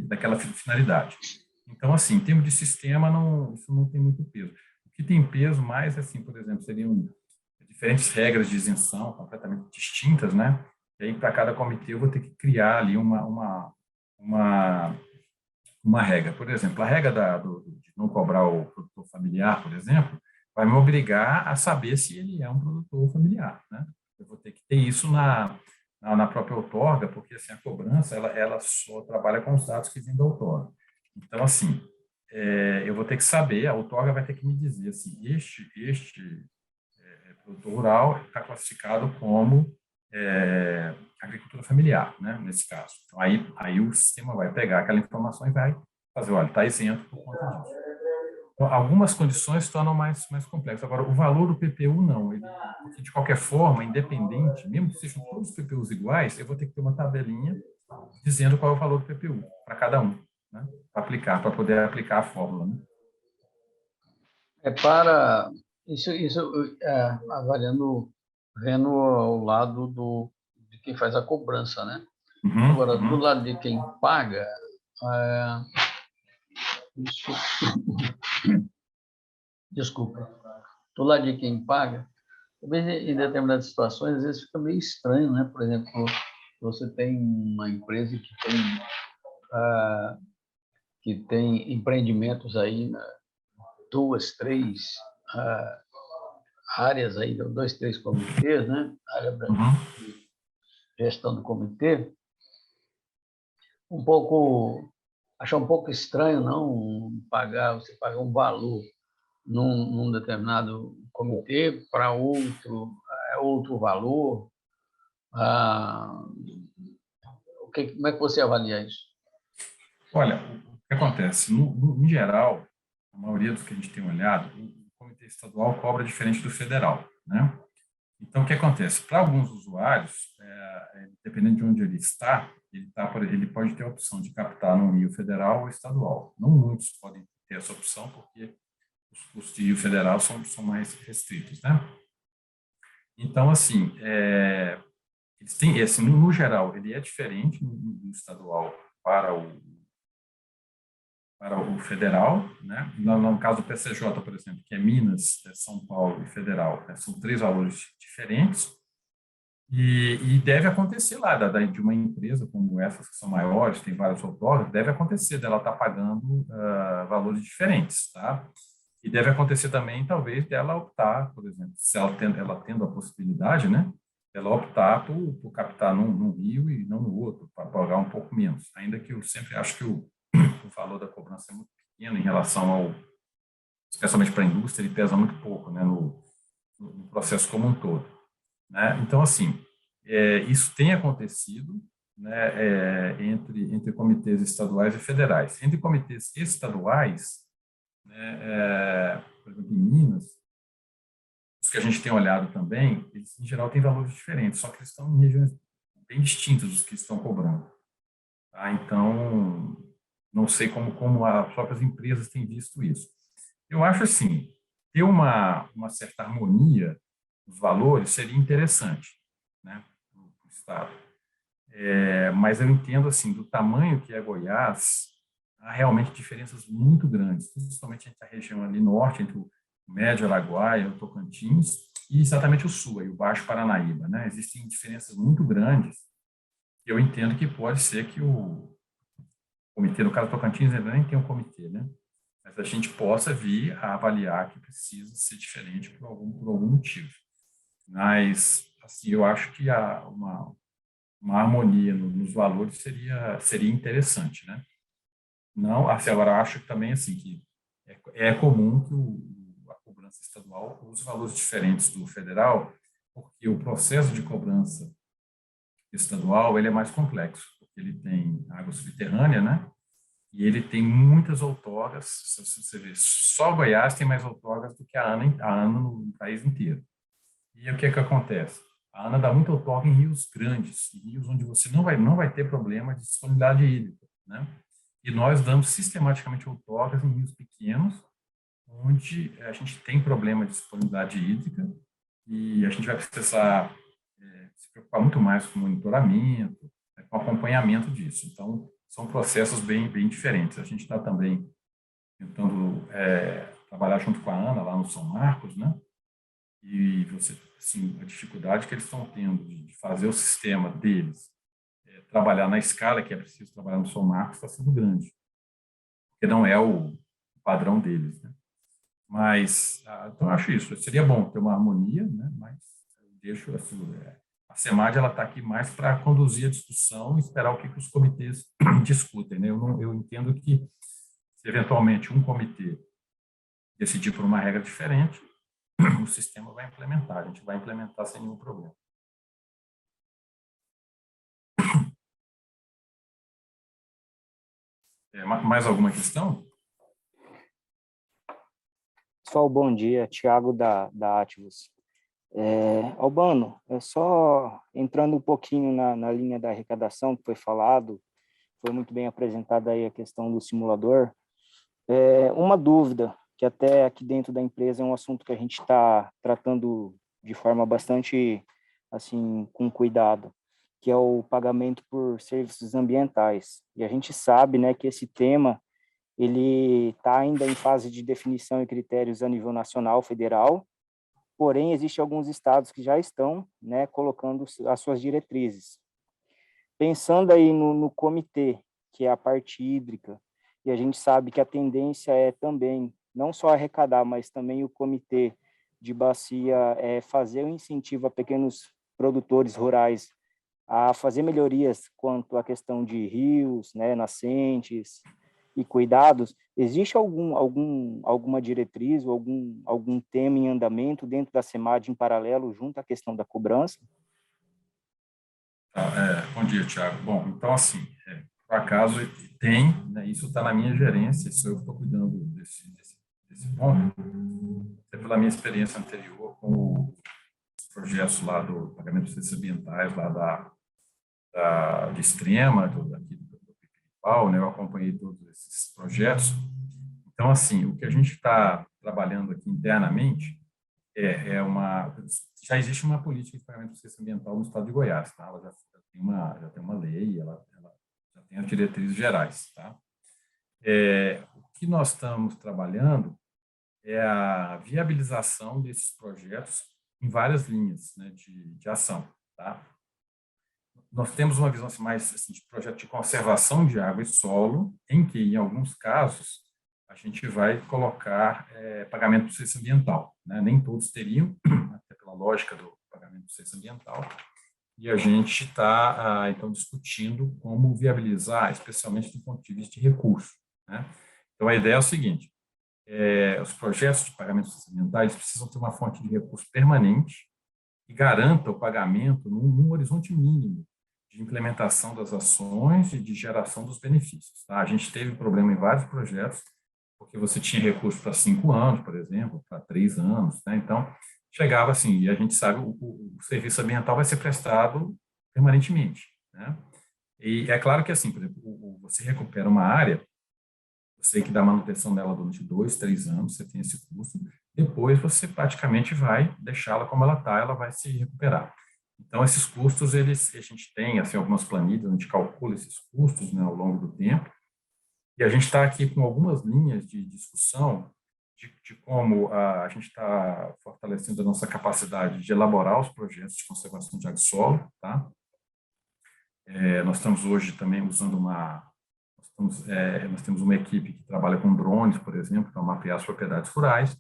daquela finalidade. Então, assim, em termos de sistema, isso não tem muito peso. O que tem peso mais, assim, por exemplo, seriam diferentes regras de isenção completamente distintas, né? E aí, para cada comitê, eu vou ter que criar ali uma regra. Por exemplo, a regra de não cobrar o produtor familiar, por exemplo, vai me obrigar a saber se ele é um produtor familiar, né? Eu vou ter que ter isso na própria outorga, porque assim, a cobrança ela só trabalha com os dados que vêm da outorga. Então, assim, eu vou ter que saber, a outorga vai ter que me dizer assim, este produtor rural está classificado como agricultura familiar, né, nesse caso. Então, aí o sistema vai pegar aquela informação e vai fazer, olha, está isento por conta disso. Então, algumas condições se tornam mais complexas. Agora, o valor do PPU, não. Porque, de qualquer forma, independente, mesmo que sejam todos os PPUs iguais, eu vou ter que ter uma tabelinha dizendo qual é o valor do PPU para cada um, né, para poder aplicar a fórmula. Né? Para isso avaliando, vendo ao lado de quem faz a cobrança, né? Agora, do lado de quem paga, desculpa, do lado de quem paga, talvez em determinadas situações, às vezes fica meio estranho, né? Por exemplo, você tem uma empresa que tem empreendimentos aí, duas, três áreas aí, dois, três comitês, né? Área de gestão do comitê, achar um pouco estranho não você pagar um valor num determinado comitê para outro valor. Como é que você avalia isso? Olha, o que acontece? Em geral, a maioria dos que a gente tem olhado, o comitê estadual cobra diferente do federal, né? Então, o que acontece? Para alguns usuários, dependendo de onde ele está, ele pode ter a opção de captar no nível federal ou estadual. Não muitos podem ter essa opção, porque os custos de nível federal são mais restritos, né? Então, assim, eles têm, assim, no geral, ele é diferente no estadual para o federal, né? No caso do PCJ, por exemplo, que é Minas, São Paulo e federal, são três valores diferentes, e deve acontecer lá, de uma empresa como essas que são maiores, tem vários outorgas, deve acontecer dela estar pagando valores diferentes, tá? E deve acontecer também, talvez, dela optar, por exemplo, se ela tendo a possibilidade, né? Ela optar por captar num rio e não no outro, para pagar um pouco menos. Ainda que eu sempre acho que o valor da cobrança é muito pequeno em relação especialmente para a indústria, ele pesa muito pouco, né, no processo como um todo. Né? Então, assim, isso tem acontecido, né, entre comitês estaduais e federais. Entre comitês estaduais, né, por exemplo, em Minas, os que a gente tem olhado também, eles, em geral, têm valores diferentes, só que eles estão em regiões bem distintas dos que estão cobrando. Tá? Então, não sei como as próprias empresas têm visto isso. Eu acho assim, ter uma certa harmonia nos valores seria interessante, né, para o Estado. Mas eu entendo, assim, do tamanho que é Goiás, há realmente diferenças muito grandes, principalmente entre a região ali norte, entre o Médio Araguaia, o Tocantins, e exatamente o sul, aí, o Baixo Paranaíba, né? Existem diferenças muito grandes, e eu entendo que pode ser que o comitê, no caso do Tocantins, ainda nem tem um comitê, né? Mas a gente possa vir a avaliar que precisa ser diferente por algum motivo. Mas, assim, eu acho que uma harmonia nos valores seria interessante, né? Não, assim, agora acho também assim que é comum que a cobrança estadual use valores diferentes do federal, porque o processo de cobrança estadual ele é mais complexo, porque ele tem água subterrânea, né? E ele tem muitas outorgas. Se você vê, só Goiás tem mais outorgas do que a ANA no país inteiro. E o que é que acontece? A ANA dá muita outorga em rios grandes, em rios onde você não vai ter problema de disponibilidade hídrica, né? E nós damos sistematicamente outorgas em rios pequenos, onde a gente tem problema de disponibilidade hídrica e a gente vai precisar se preocupar muito mais com o monitoramento, né, com o acompanhamento disso. Então, são processos bem diferentes. A gente está também tentando trabalhar junto com a ANA lá no São Marcos, né? E você, assim, a dificuldade que eles estão tendo de fazer o sistema deles trabalhar na escala que é preciso trabalhar no São Marcos está sendo grande, porque não é o padrão deles, né? Mas, então, eu acho isso. Seria bom ter uma harmonia, né? Mas eu deixo assim, a SEMAD ela está aqui mais para conduzir a discussão e esperar o que os comitês discutem, né? Eu entendo que, se eventualmente um comitê decidir por uma regra diferente, o sistema vai implementar, a gente vai implementar sem nenhum problema. Mais alguma questão? Pessoal, bom dia. Tiago da Ativos. Albano, só entrando um pouquinho na linha da arrecadação que foi falado, foi muito bem apresentada aí a questão do simulador. Uma dúvida, que até aqui dentro da empresa é um assunto que a gente está tratando de forma bastante, assim, com cuidado, que é o pagamento por serviços ambientais. E a gente sabe, né, que esse tema ele está ainda em fase de definição e critérios a nível nacional, federal, porém, existem alguns estados que já estão, né, colocando as suas diretrizes. Pensando aí no comitê, que é a parte hídrica, e a gente sabe que a tendência é também, não só arrecadar, mas também o comitê de bacia fazer o incentivo a pequenos produtores rurais a fazer melhorias quanto à questão de rios, né, nascentes, e cuidados, existe alguma diretriz ou algum tema em andamento dentro da SEMAD em paralelo junto à questão da cobrança? Bom dia, Thiago. Bom, então, assim, por acaso tem, né, isso está na minha gerência, isso eu estou cuidando desse ponto, até pela minha experiência anterior com os projetos lá do pagamento de serviços ambientais, lá de Extrema, aqui do Pipa-Pau, né, eu acompanhei todos esses projetos. Então, assim, o que a gente está trabalhando aqui internamente já existe uma política de pagamento de serviço ambiental no estado de Goiás, tá? Ela já tem uma lei, ela já tem as diretrizes gerais, tá? O que nós estamos trabalhando é a viabilização desses projetos em várias linhas, né, de ação, tá? Nós temos uma visão assim, mais assim, de projeto de conservação de água e solo, em que, em alguns casos, a gente vai colocar pagamento do serviço ambiental, né? Nem todos teriam, até pela lógica do pagamento do serviço ambiental, e a gente está, então, discutindo como viabilizar, especialmente do ponto de vista de recurso, né? Então, a ideia é o seguinte, os projetos de pagamento de serviços ambientais precisam ter uma fonte de recurso permanente que garanta o pagamento num horizonte mínimo de implementação das ações e de geração dos benefícios, tá? A gente teve problema em vários projetos, porque você tinha recurso para 5 anos, por exemplo, para 3 anos, né? Então, chegava assim, e a gente sabe o serviço ambiental vai ser prestado permanentemente, né? E é claro que, assim, por exemplo, você recupera uma área, você tem que dar manutenção dela durante 2, 3 anos, você tem esse custo, depois você praticamente vai deixá-la como ela está, ela vai se recuperar. Então, esses custos, a gente tem assim, algumas planilhas, a gente calcula esses custos, né, ao longo do tempo, e a gente está aqui com algumas linhas de discussão de como a gente está fortalecendo a nossa capacidade de elaborar os projetos de conservação de água e solo, tá? Nós estamos hoje também usando nós temos uma equipe que trabalha com drones, por exemplo, para mapear as propriedades rurais.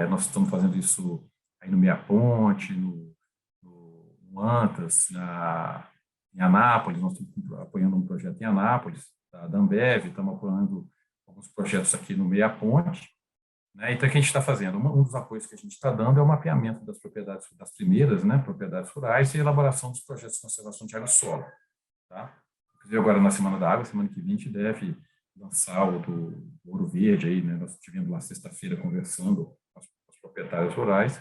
Nós estamos fazendo isso aí no Meia Ponte, no Antas, em Anápolis, nós estamos apoiando um projeto em Anápolis, da Ambev, estamos apoiando alguns projetos aqui no Meia Ponte, né? Então, o que a gente está fazendo? Um dos apoios que a gente está dando é o mapeamento das propriedades, das primeiras, né, propriedades rurais e a elaboração dos projetos de conservação de água e solo. Tá? Inclusive, agora na Semana da Água, semana que vem, a gente deve lançar o do Ouro Verde, aí, né? Nós estivemos lá sexta-feira conversando com os proprietários rurais.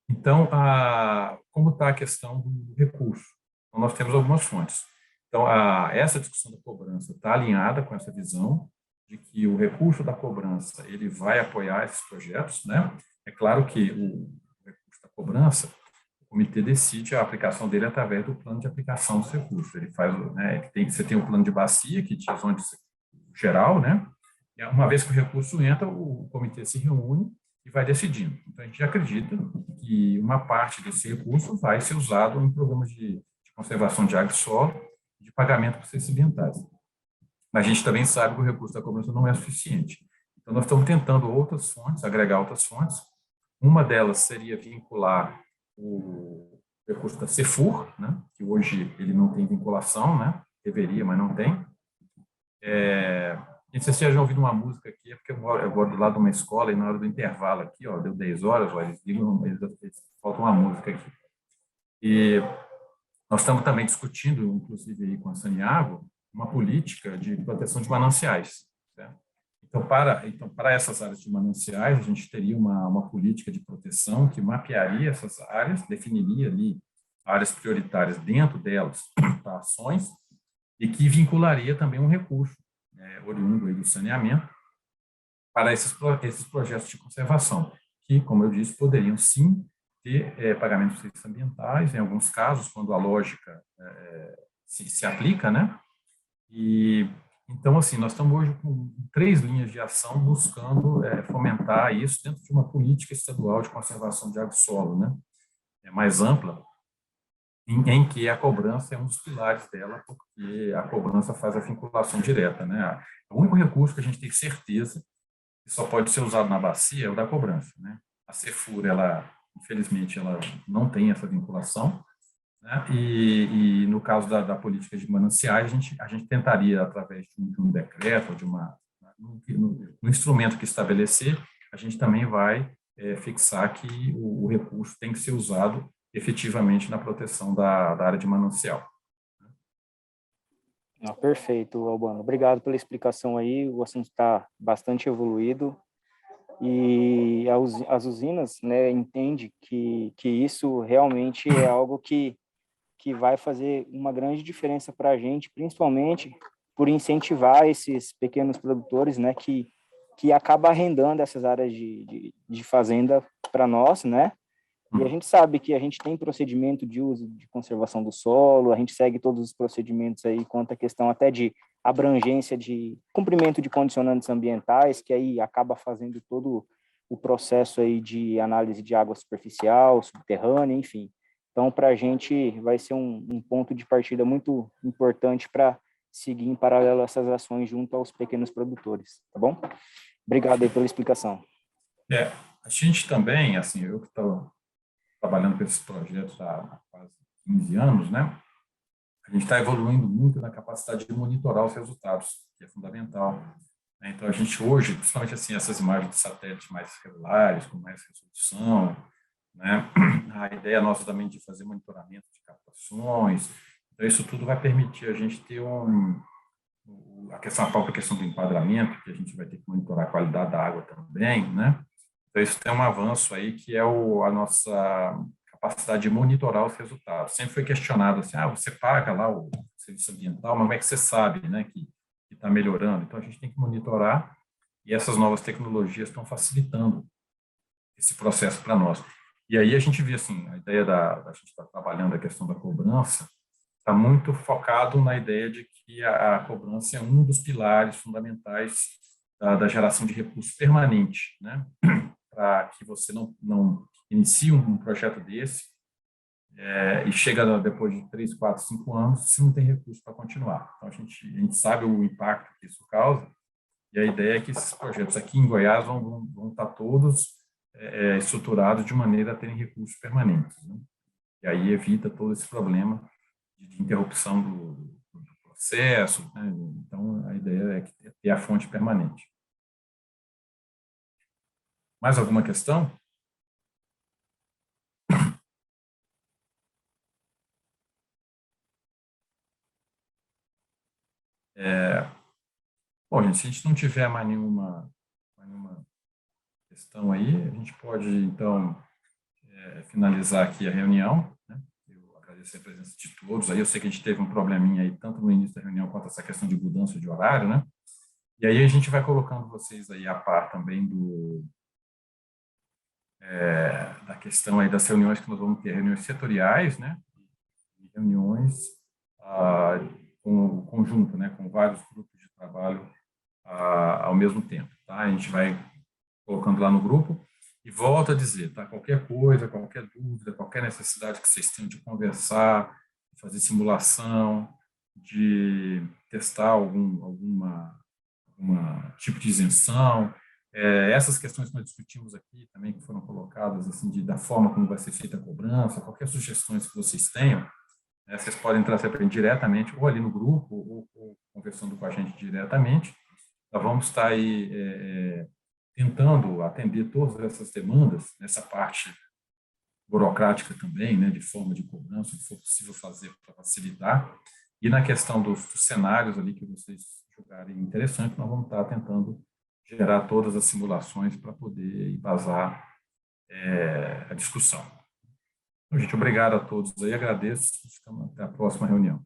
Então, como está a questão do recurso? Então, nós temos algumas fontes. Então, essa discussão da cobrança está alinhada com essa visão de que o recurso da cobrança ele vai apoiar esses projetos, né? É claro que o recurso da cobrança, o comitê decide a aplicação dele através do plano de aplicação dos recursos. Ele faz, né? Você tem o plano de bacia que diz onde geral, né? E uma vez que o recurso entra, o comitê se reúne e vai decidindo. Então, a gente acredita que uma parte desse recurso vai ser usado em programas de conservação de água e solo, de pagamento por serviços ambientais. Mas a gente também sabe que o recurso da cobrança não é suficiente. Então, nós estamos tentando outras fontes, agregar outras fontes. Uma delas seria vincular o recurso da CEFUR, né, que hoje ele não tem vinculação, né, deveria, mas não tem. Não sei se vocês já ouviram uma música aqui, é porque eu moro do lado de uma escola e na hora do intervalo aqui, ó, deu 10 horas, ó, eles falta uma música aqui. E nós estamos também discutindo, inclusive aí com a Saniago, uma política de proteção de mananciais. Certo? Então, para essas áreas de mananciais, a gente teria uma política de proteção que mapearia essas áreas, definiria ali áreas prioritárias dentro delas para ações e que vincularia também um recurso oriundo aí do saneamento para esses projetos de conservação, que, como eu disse, poderiam sim ter pagamentos de serviços ambientais, em alguns casos, quando a lógica se aplica, né? E, então, assim, nós estamos hoje com 3 linhas de ação buscando fomentar isso dentro de uma política estadual de conservação de água e solo, né? Mais ampla, em que a cobrança é um dos pilares dela, porque a cobrança faz a vinculação direta, né? O único recurso que a gente tem certeza que só pode ser usado na bacia é o da cobrança, né? A CEFUR, infelizmente, ela não tem essa vinculação, né? E no caso da política de mananciais, a gente tentaria, através de um decreto, no instrumento que estabelecer, a gente também vai fixar que o recurso tem que ser usado efetivamente na proteção da área de manancial. Perfeito, Albano. Obrigado pela explicação aí. O assunto está bastante evoluído e as usinas, né, entendem que isso realmente é algo que vai fazer uma grande diferença para a gente, principalmente por incentivar esses pequenos produtores, né, que acaba arrendando essas áreas de fazenda para nós, né? E a gente sabe que a gente tem procedimento de uso de conservação do solo, a gente segue todos os procedimentos aí quanto à questão até de abrangência de cumprimento de condicionantes ambientais, que aí acaba fazendo todo o processo aí de análise de água superficial, subterrânea, enfim. Então, para a gente vai ser um ponto de partida muito importante para seguir em paralelo essas ações junto aos pequenos produtores, tá bom? Obrigado aí pela explicação. A gente também, assim, eu que estou trabalhando com esses projetos há quase 15 anos, né? A gente está evoluindo muito na capacidade de monitorar os resultados, que é fundamental. Então, a gente hoje, principalmente assim, essas imagens de satélite mais regulares, com mais resolução, né? A ideia nossa também de fazer monitoramento de captações. Então, isso tudo vai permitir a gente ter a própria questão do enquadramento, que a gente vai ter que monitorar a qualidade da água também, né? Então, isso tem um avanço aí, que é a nossa capacidade de monitorar os resultados. Sempre foi questionado assim, você paga lá o serviço ambiental, mas como é que você sabe, né, que está melhorando? Então, a gente tem que monitorar, e essas novas tecnologias estão facilitando esse processo para nós. E aí a gente vê, assim, a ideia da gente estar trabalhando a questão da cobrança está muito focado na ideia de que a cobrança é um dos pilares fundamentais da geração de recurso permanente, né? Para que você não inicie um projeto desse e chega depois de 3, 4, 5 anos, você não tem recurso para continuar. Então, a gente sabe o impacto que isso causa, e a ideia é que esses projetos aqui em Goiás vão estar todos estruturados de maneira a terem recursos permanentes, né? E aí evita todo esse problema de interrupção do processo, né? Então, a ideia é ter a fonte permanente. Mais alguma questão? Bom, gente, se a gente não tiver mais nenhuma questão aí, a gente pode, então, finalizar aqui a reunião, né? Eu agradeço a presença de todos. Aí eu sei que a gente teve um probleminha aí, tanto no início da reunião quanto essa questão de mudança de horário, né? E aí a gente vai colocando vocês aí a par também da questão aí das reuniões que nós vamos ter, reuniões setoriais, né? E reuniões com o conjunto, né? Com vários grupos de trabalho ao mesmo tempo, tá? A gente vai colocando lá no grupo e volto a dizer, tá? Qualquer coisa, qualquer dúvida, qualquer necessidade que vocês tenham de conversar, de fazer simulação, de testar alguma tipo de isenção, essas questões que nós discutimos aqui também, que foram colocadas, assim, da forma como vai ser feita a cobrança, qualquer sugestões que vocês tenham, vocês podem entrar sempre diretamente, ou ali no grupo, ou conversando com a gente diretamente. Nós vamos estar aí tentando atender todas essas demandas, nessa parte burocrática também, né, de forma de cobrança, o que for possível fazer para facilitar. E na questão dos cenários ali que vocês julgarem interessante, nós vamos estar tentando gerar todas as simulações para poder embasar a discussão. Então, gente, obrigado a todos aí, agradeço, ficamos até a próxima reunião.